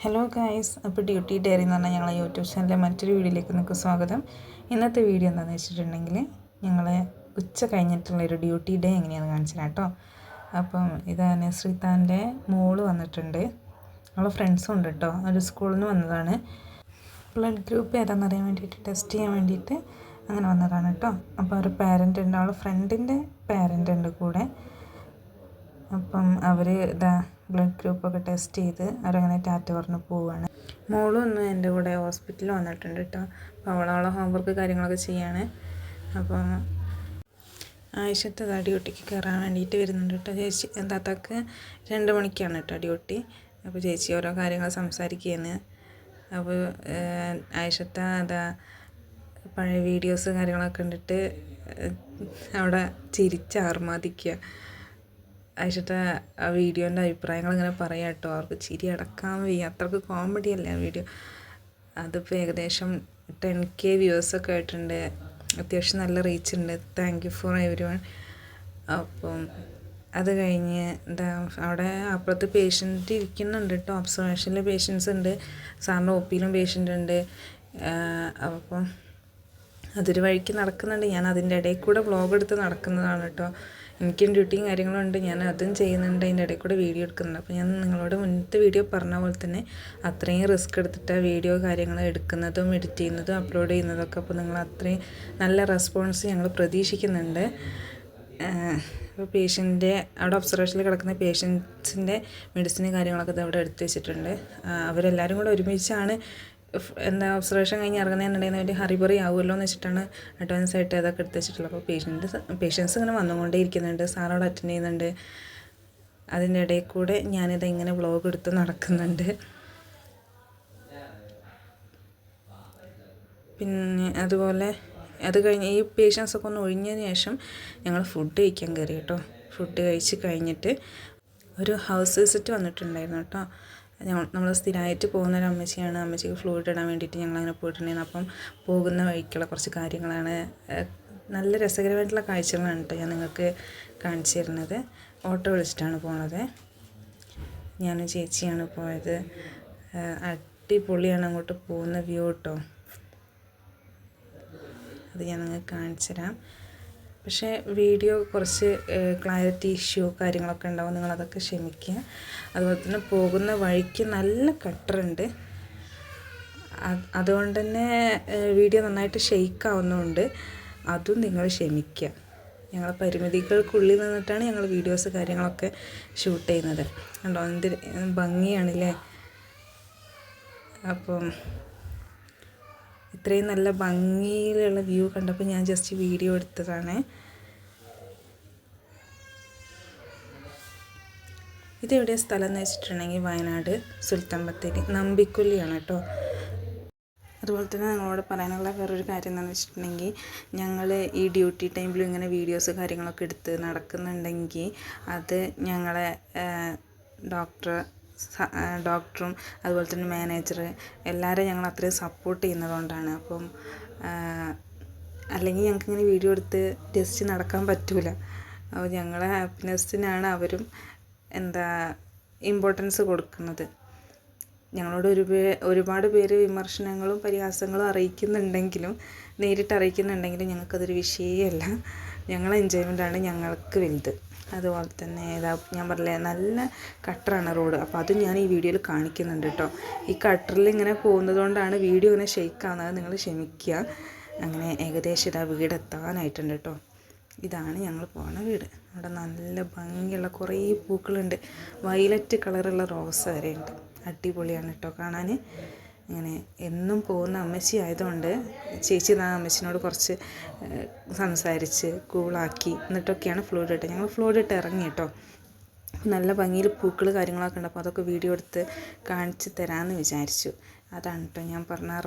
Hello guys, അപ്പോൾ duty diary എന്ന് പറഞ്ഞാൽ ഞങ്ങളെ യൂട്യൂബ് ചാനലിലെ മറ്റൊരു വീഡിയോയിലേക്ക് നിങ്ങൾക്ക് സ്വാഗതം. ഇന്നത്തെ വീഡിയോ എന്താണെന്ന് വെച്ചിട്ടുണ്ടെങ്കിൽ ഞങ്ങളെ ഉച്ച കഴിഞ്ഞിട്ടുള്ളൊരു ഡ്യൂട്ടി ഡേ എങ്ങനെയാണെന്ന് കാണിച്ചു തരാം കേട്ടോ. അപ്പം ഇതാണ് ശ്രീതാൻ്റെ മോള് വന്നിട്ടുണ്ട്, അവളെ ഫ്രണ്ട്സും ഉണ്ട് കേട്ടോ. ഒരു സ്കൂളിൽ നിന്ന് വന്നതാണ്. ബ്ലഡ് ഗ്രൂപ്പ് ഏതാണെന്ന് അറിയാൻ വേണ്ടിയിട്ട് ടെസ്റ്റ് ചെയ്യാൻ വേണ്ടിയിട്ട് അങ്ങനെ വന്നതാണ് കേട്ടോ. അപ്പോൾ ഒരു പാരൻ്റ് ഉണ്ട്, അവളെ ഫ്രണ്ടിൻ്റെ പാരൻ്റ് ഉണ്ട് കൂടെ. അപ്പം അവർ ഇതാ ബ്ലഡ് ഗ്രൂപ്പൊക്കെ ടെസ്റ്റ് ചെയ്ത് അവരങ്ങനെ ടാറ്റ പറഞ്ഞ് പോവുകയാണ്. മോളും ഒന്ന് എൻ്റെ കൂടെ ഹോസ്പിറ്റലിൽ വന്നിട്ടുണ്ട് കേട്ടോ. അപ്പോൾ അവളവളെ ഹോംവർക്ക് കാര്യങ്ങളൊക്കെ ചെയ്യാണ്. അപ്പം ആയിഷത്ത് ഡ്യൂട്ടിക്ക് കയറാൻ വേണ്ടിയിട്ട് വരുന്നുണ്ട് കേട്ടോ. ചേച്ചി താത്താക്ക് 2 മണിക്കാണ് കേട്ടോ ഡ്യൂട്ടി. അപ്പോൾ ചേച്ചി ഓരോ കാര്യങ്ങൾ സംസാരിക്കുകയാണ്. അപ്പോൾ ആയിഷത്ത അതാ പഴയ വീഡിയോസ് കാര്യങ്ങളൊക്കെ കണ്ടിട്ട് അവിടെ ചിരിച്ചാർമാദിക്കുക. ആയിഷത്തെ ആ വീഡിയോൻ്റെ അഭിപ്രായങ്ങൾ ഇങ്ങനെ പറയാം കേട്ടോ. അവർക്ക് ചിരി അടക്കാൻ വയ്യ, അത്രക്ക് കോമഡി അല്ലേ ആ വീഡിയോ. അതിപ്പോൾ ഏകദേശം 10K വ്യൂവേഴ്സൊക്കെ ആയിട്ടുണ്ട്. അത്യാവശ്യം നല്ല റീച്ച് ഉണ്ട്. Thank you for every one. അപ്പം അത് കഴിഞ്ഞ് എന്താ അവിടെ അപ്പുറത്ത് പേഷ്യൻ്റ് ഇരിക്കുന്നുണ്ട് കേട്ടോ. ഒബ്സർവേഷനിൽ പേഷ്യൻസ് ഉണ്ട്, സാറിൻ്റെ ഒപ്പിയിലും പേഷ്യൻ്റ് ഉണ്ട്. അപ്പം അതൊരു വഴിക്ക് നടക്കുന്നുണ്ട്. ഞാൻ അതിൻ്റെ ഇടയിൽ കൂടെ വ്ളോഗ് എടുത്ത് നടക്കുന്നതാണ് കേട്ടോ. എനിക്കും ഡ്യൂട്ടിയും കാര്യങ്ങളും ഉണ്ട്, ഞാൻ അതും ചെയ്യുന്നുണ്ട്, അതിൻ്റെ ഇടയിൽ കൂടെ വീഡിയോ എടുക്കുന്നുണ്ട്. അപ്പോൾ ഞാൻ നിങ്ങളോട് മുന്നത്തെ വീഡിയോ പറഞ്ഞ പോലെ തന്നെ അത്രയും റിസ്ക് എടുത്തിട്ട് വീഡിയോ കാര്യങ്ങൾ എടുക്കുന്നതും എഡിറ്റ് ചെയ്യുന്നതും അപ്ലോഡ് ചെയ്യുന്നതൊക്കെ. അപ്പോൾ നിങ്ങൾ അത്രയും നല്ല റെസ്പോൺസ് ഞങ്ങൾ പ്രതീക്ഷിക്കുന്നുണ്ട്. ഇപ്പോൾ പേഷ്യൻ്റെ അവിടെ ഒബ്സർവേഷനിൽ കിടക്കുന്ന പേഷ്യൻസിൻ്റെ മെഡിസിനും കാര്യങ്ങളൊക്കെ ഇത് അവിടെ എടുത്ത് വെച്ചിട്ടുണ്ട്. അവരെല്ലാവരും കൂടെ ഒരുമിച്ചാണ് ഒബ്സർവേഷൻ കഴിഞ്ഞ് ഇറങ്ങുന്നതിനിടയിൽ ഒരു ഹറിബറി ആവുമല്ലോ എന്ന് വെച്ചിട്ടാണ് അഡ്വാൻസ് ആയിട്ട് അതൊക്കെ എടുത്ത് വെച്ചിട്ടുള്ളത്. അപ്പോൾ പേഷ്യൻസ് ഇങ്ങനെ വന്നുകൊണ്ടേ ഇരിക്കുന്നുണ്ട്, സാറോട് അറ്റൻഡ് ചെയ്യുന്നുണ്ട്. അതിൻ്റെ ഇടയിൽ കൂടെ ഞാനിത് ഇങ്ങനെ വ്ളോഗ് എടുത്ത് നടക്കുന്നുണ്ട്. പിന്നെ അതുപോലെ അത് കഴിഞ്ഞ് ഈ പേഷ്യൻസൊക്കെ ഒന്ന് ഒഴിഞ്ഞതിന് ശേഷം ഞങ്ങൾ ഫുഡ് കഴിക്കാൻ കയറി കേട്ടോ. ഫുഡ് കഴിച്ച് കഴിഞ്ഞിട്ട് ഒരു ഹൗസ് വിസിറ്റ് വന്നിട്ടുണ്ടായിരുന്നു കേട്ടോ. നമ്മൾ സ്ഥിരമായിട്ട് പോകുന്നൊരു അമ്മച്ചിയാണ്. അമ്മച്ചിക്ക് ഫ്ലൂയിഡ് ഇടാൻ വേണ്ടിയിട്ട് ഞങ്ങളങ്ങനെ പോയിട്ടുണ്ടായിരുന്നു. അപ്പം പോകുന്ന വഴിക്കുള്ള കുറച്ച് കാര്യങ്ങളാണ്, നല്ല രസകരമായിട്ടുള്ള കാഴ്ചകളാണ് കേട്ടോ ഞാൻ നിങ്ങൾക്ക് കാണിച്ചു തരുന്നത്. ഓട്ടോ വിളിച്ചിട്ടാണ് പോണത്. ഞാനും ചേച്ചിയാണ് പോയത്. അടിപൊളിയാണ് അങ്ങോട്ട് പോകുന്ന വ്യൂ കേട്ടോ. അത് ഞാൻ നിങ്ങൾക്ക് കാണിച്ചു തരാം. പക്ഷേ വീഡിയോ കുറച്ച് ക്ലാരിറ്റി ഇഷ്യൂ കാര്യങ്ങളൊക്കെ ഉണ്ടാവും, നിങ്ങളതൊക്കെ ക്ഷമിക്കുക. അതുപോലെ തന്നെ പോകുന്ന വഴിക്ക് നല്ല കട്ടറുണ്ട്, അതുകൊണ്ട് തന്നെ വീഡിയോ നന്നായിട്ട് ഷെയ്ക്കാവുന്നതുകൊണ്ട് അതും നിങ്ങൾ ക്ഷമിക്കുക. ഞങ്ങളെ പരിമിതികൾക്കുള്ളിൽ നിന്നിട്ടാണ് ഞങ്ങൾ വീഡിയോസ് കാര്യങ്ങളൊക്കെ ഷൂട്ട് ചെയ്യുന്നത്. കണ്ടോ എന്ത് ഭംഗിയാണല്ലേ. അപ്പം ഇത്രയും നല്ല ഭംഗിയിലുള്ള വ്യൂ കണ്ടപ്പോൾ ഞാൻ ജസ്റ്റ് വീഡിയോ എടുത്തതാണ്. ഇതെവിടെ സ്ഥലം എന്ന് വെച്ചിട്ടുണ്ടെങ്കിൽ വയനാട് സുൽത്താൻ ബത്തേരി നമ്പിക്കുല്ലിയാണ് കേട്ടോ. അതുപോലെ തന്നെ ഞങ്ങളോട് പറയാനുള്ള വേറൊരു കാര്യം എന്താണെന്ന് വെച്ചിട്ടുണ്ടെങ്കിൽ, ഞങ്ങൾ ഈ ഡ്യൂട്ടി ടൈമിലും ഇങ്ങനെ വീഡിയോസ് കാര്യങ്ങളൊക്കെ എടുത്ത് നടക്കുന്നുണ്ടെങ്കിൽ അത് ഞങ്ങളെ ഡോക്ടറും അതുപോലെ തന്നെ മാനേജർ എല്ലാവരും ഞങ്ങൾ അത്രയും സപ്പോർട്ട് ചെയ്യുന്നതുകൊണ്ടാണ്. അപ്പം അല്ലെങ്കിൽ ഞങ്ങൾക്കിങ്ങനെ വീഡിയോ എടുത്ത് ജസ്റ്റ് നടക്കാൻ പറ്റില്ല. അപ്പോൾ ഞങ്ങളെ ഹാപ്പിനെസ്സിനാണ് അവരും ഇമ്പോർട്ടൻസ് കൊടുക്കുന്നത്. ഞങ്ങളോട് ഒരുപാട് പേര് വിമർശനങ്ങളും പരിഹാസങ്ങളും അറിയിക്കുന്നുണ്ടെങ്കിലും, നേരിട്ട് അറിയിക്കുന്നുണ്ടെങ്കിലും ഞങ്ങൾക്കതൊരു വിഷയമല്ല. ഞങ്ങളെ എൻജോയ്മെൻറ്റാണ് ഞങ്ങൾക്ക് വലുത്. അതുപോലെ തന്നെ ഞാൻ പറഞ്ഞില്ലേ നല്ല കട്ടറാണ് റോഡ്. അപ്പോൾ അതും ഞാൻ ഈ വീഡിയോയിൽ കാണിക്കുന്നുണ്ട് കേട്ടോ. ഈ കട്ടറിൽ ഇങ്ങനെ പോകുന്നത് കൊണ്ടാണ് വീഡിയോ ഇങ്ങനെ ഷെയ്ക്കാവുന്നത്, നിങ്ങൾ ക്ഷമിക്കുക. അങ്ങനെ ഏകദേശം ഇതാ വീട് എത്താനായിട്ടുണ്ട് കേട്ടോ. ഇതാണ് ഞങ്ങൾ പോകുന്ന വീട്. അവിടെ നല്ല ഭംഗിയുള്ള കുറേ പൂക്കളുണ്ട്, വയലറ്റ് കളറുള്ള റോസ് വരെയുണ്ട്. അടിപൊളിയാണ് കേട്ടോ കാണാൻ. ഇങ്ങനെ എന്നും പോകുന്ന അമ്മച്ചി ആയതുകൊണ്ട് ചേച്ചി അമ്മച്ചിനോട് കുറച്ച് സംസാരിച്ച് കൂളാക്കി എന്നിട്ടൊക്കെയാണ് ഫ്ലൂയിഡ് ഇട്ടത്. ഞങ്ങൾ ഫ്ലൂയിഡ് ഇട്ട് ഇറങ്ങി കേട്ടോ. നല്ല ഭംഗിയിൽ പൂക്കൾ കാര്യങ്ങളൊക്കെ ഉണ്ട്. അപ്പോൾ അതൊക്കെ വീഡിയോ എടുത്ത് കാണിച്ച് തരാമെന്ന് വിചാരിച്ചു. അതാണ് കേട്ടോ ഞാൻ പറഞ്ഞ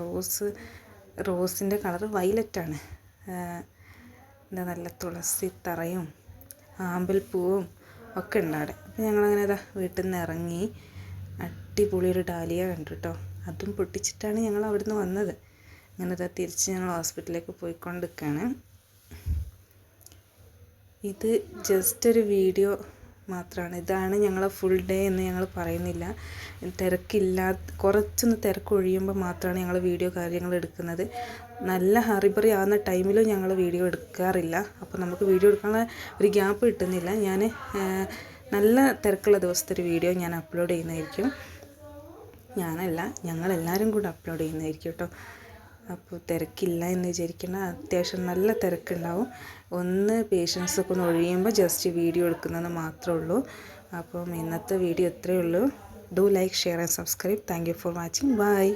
റോസിൻ്റെ കളറ് വയലറ്റാണ്. നല്ല തുളസി തറയും ആമ്പൽപ്പൂവും ഒക്കെ ഉണ്ട് അവിടെ. അപ്പോൾ ഞങ്ങളങ്ങനെ വീട്ടിൽ നിന്ന് ഇറങ്ങി അടിപൊളി ഒരു ഡാലിയ കണ്ടു കേട്ടോ. അതും പൊട്ടിച്ചിട്ടാണ് ഞങ്ങൾ അവിടെ നിന്ന് വന്നത്. അങ്ങനെ തിരിച്ച് ഞങ്ങൾ ഹോസ്പിറ്റലിലേക്ക് പോയിക്കൊണ്ടിരിക്കുകയാണ്. ഇത് ജസ്റ്റ് ഒരു വീഡിയോ മാത്രമാണ്. ഇതാണ് ഞങ്ങളെ ഫുൾ ഡേ എന്ന് ഞങ്ങൾ പറയുന്നില്ല. കുറച്ചൊന്ന് തിരക്കൊഴിയുമ്പോൾ മാത്രമാണ് ഞങ്ങൾ വീഡിയോ കാര്യങ്ങൾ എടുക്കുന്നത്. നല്ല ഹറിബറി ആവുന്ന ടൈമിലും ഞങ്ങൾ വീഡിയോ എടുക്കാറില്ല. അപ്പോൾ നമുക്ക് വീഡിയോ എടുക്കാനുള്ള ഒരു ഗ്യാപ്പ് കിട്ടുന്നില്ല. ഞാൻ നല്ല തിരക്കുള്ള ദിവസത്തെ ഒരു വീഡിയോ ഞാൻ അപ്ലോഡ് ചെയ്യുന്നതായിരിക്കും. ഞാനല്ല, ഞങ്ങളെല്ലാവരും കൂടെ അപ്ലോഡ് ചെയ്യുന്നതായിരിക്കും കേട്ടോ. അപ്പോൾ തിരക്കില്ല എന്ന് വിചാരിക്കണം. അത്യാവശ്യം നല്ല തിരക്കുണ്ടാവും. ഒന്ന് പേഷ്യൻസൊക്കെ ഒന്ന് ഒഴിയുമ്പോൾ ജസ്റ്റ് വീഡിയോ എടുക്കുന്നതെന്ന് മാത്രമേ ഉള്ളൂ. അപ്പം ഇന്നത്തെ വീഡിയോ ഇത്രയേ ഉള്ളൂ. Do like, share and subscribe. Thank you for watching. By.